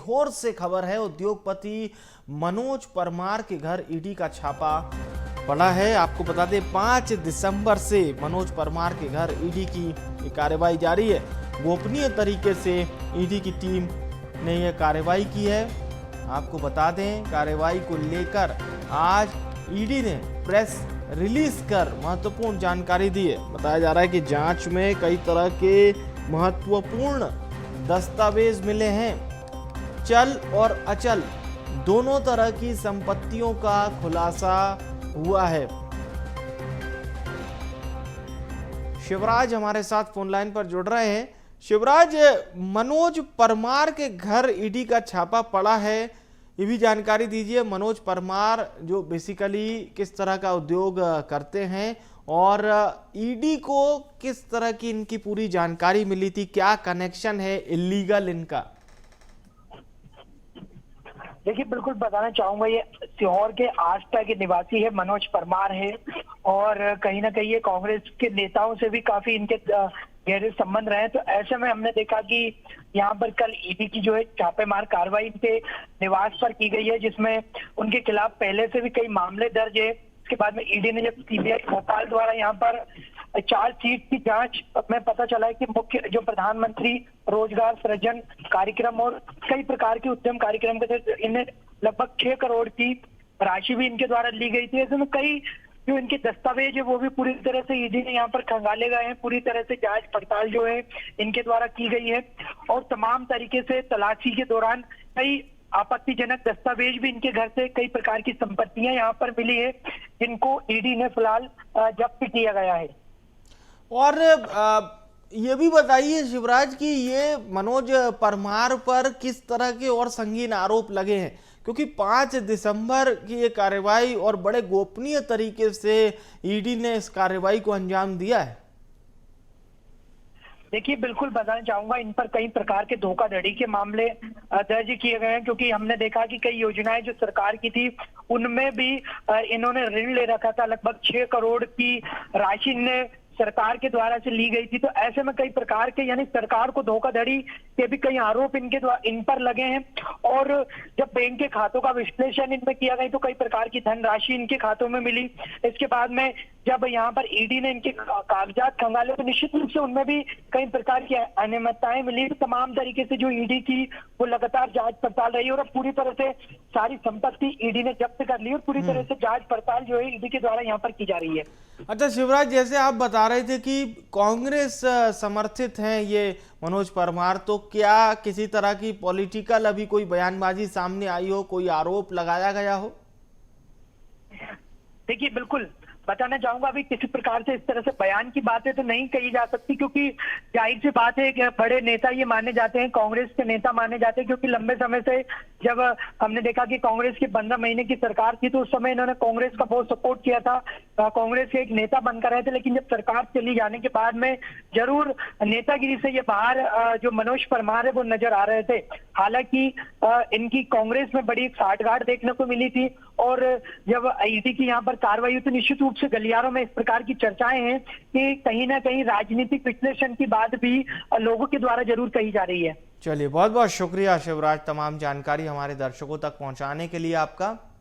सीहोर से खबर है। उद्योगपति मनोज परमार के घर ईडी का छापा पड़ा है। आपको बता दें 5 दिसंबर से मनोज परमार के घर ईडी की कार्रवाई जारी है। गोपनीय तरीके से ईडी की टीम ने यह कार्रवाई की है। आपको बता दें कार्रवाई को लेकर आज ईडी ने प्रेस रिलीज कर महत्वपूर्ण जानकारी दी है। बताया जा रहा है कि जांच में कई तरह के महत्वपूर्ण दस्तावेज मिले हैं। चल और अचल दोनों तरह की संपत्तियों का खुलासा हुआ है। शिवराज हमारे साथ फोन लाइन पर जुड़ रहे हैं। शिवराज, मनोज परमार के घर ईडी का छापा पड़ा है, ये भी जानकारी दीजिए। मनोज परमार जो बेसिकली किस तरह का उद्योग करते हैं और ईडी को किस तरह की इनकी पूरी जानकारी मिली थी, क्या कनेक्शन है इलीगल इनका? देखिए, बिल्कुल बताना चाहूंगा, ये सीहोर के आष्टा के निवासी है, मनोज परमार है और कहीं ना कहीं ये कांग्रेस के नेताओं से भी काफी इनके गहरे संबंध रहे। तो ऐसे में हमने देखा कि यहाँ पर कल ईडी की जो है छापेमार कार्रवाई इनके निवास पर की गई है, जिसमें उनके खिलाफ पहले से भी कई मामले दर्ज है। इसके बाद में ईडी ने जब सीबीआई भोपाल द्वारा यहाँ पर चार्जशीट की जांच में पता चला है कि मुख्य जो प्रधानमंत्री रोजगार सृजन कार्यक्रम और कई प्रकार के उद्यम कार्यक्रम के तहत इन्हें लगभग 6 करोड़ की राशि भी इनके द्वारा ली गई थी। ऐसे में कई जो इनके दस्तावेज है वो भी पूरी तरह से ईडी ने यहाँ पर खंगाले गए हैं। पूरी तरह से जांच पड़ताल जो है इनके द्वारा की गई है और तमाम तरीके से तलाशी के दौरान कई आपत्तिजनक दस्तावेज भी इनके घर से कई प्रकार की संपत्तियां यहाँ पर मिली है, जिनको ईडी ने फिलहाल जब्त किया गया है। और ये भी बताइए शिवराज कि ये मनोज परमार पर किस तरह के और संगीन आरोप लगे हैं, क्योंकि 5 दिसंबर की ये कार्रवाई और बड़े गोपनीय तरीके से ईडी ने इस कार्रवाई को अंजाम दिया है। देखिए, बिल्कुल बताना चाहूंगा, इन पर कई प्रकार के धोखाधड़ी के मामले दर्ज किए गए हैं, क्योंकि हमने देखा कि कई योजनाएं जो सरकार की थी उनमें भी इन्होंने ऋण ले रखा था। लगभग 6 करोड़ की राशि ने सरकार के द्वारा से ली गई थी। तो ऐसे में कई प्रकार के यानी सरकार को धोखाधड़ी के भी कई आरोप इन पर लगे हैं। और जब बैंक के खातों का विश्लेषण इनमें किया गया तो कई प्रकार की धनराशि इनके खातों में मिली। इसके बाद में जब यहाँ पर ईडी ने इनके कागजात खंगाले तो निश्चित रूप से उनमें भी कई प्रकार की अनियमितताएं मिली। तो तमाम तरीके से जो ईडी की वो लगातार जांच पड़ताल रही और पूरी तरह से सारी संपत्ति ईडी ने जब्त कर ली और पूरी तरह से जांच पड़ताल जो है ईडी के द्वारा यहाँ पर की जा रही है। अच्छा शिवराज, जैसे आप बता रहे थे कि कांग्रेस समर्थित हैं ये मनोज परमार, तो क्या किसी तरह की पॉलिटिकल अभी कोई बयानबाजी सामने आई हो, कोई आरोप लगाया गया हो? देखिए, बिल्कुल बताना चाहूंगा, अभी किसी प्रकार से इस तरह से बयान की बातें तो नहीं कही जा सकती, क्योंकि जाहिर सी बात है कि बड़े नेता ये माने जाते हैं, कांग्रेस के नेता माने जाते हैं, क्योंकि लंबे समय से जब हमने देखा कि कांग्रेस की 15 महीने की सरकार थी तो उस समय इन्होंने कांग्रेस का बहुत सपोर्ट किया था, कांग्रेस के एक नेता बनकर रहे थे। लेकिन जब सरकार चली जाने के बाद में जरूर नेतागिरी से ये बाहर जो मनोज परमार है वो नजर आ रहे थे। हालांकि इनकी कांग्रेस में बड़ी साठगांठ देखने को मिली थी और जब ईडी की यहाँ पर कार्रवाई हुई तो निश्चित रूप से गलियारों में इस प्रकार की चर्चाएं हैं कि कहीं ना कहीं राजनीतिक विश्लेषण की बात भी लोगों के द्वारा जरूर कही जा रही है। चलिए, बहुत बहुत शुक्रिया शिवराज तमाम जानकारी हमारे दर्शकों तक पहुंचाने के लिए आपका।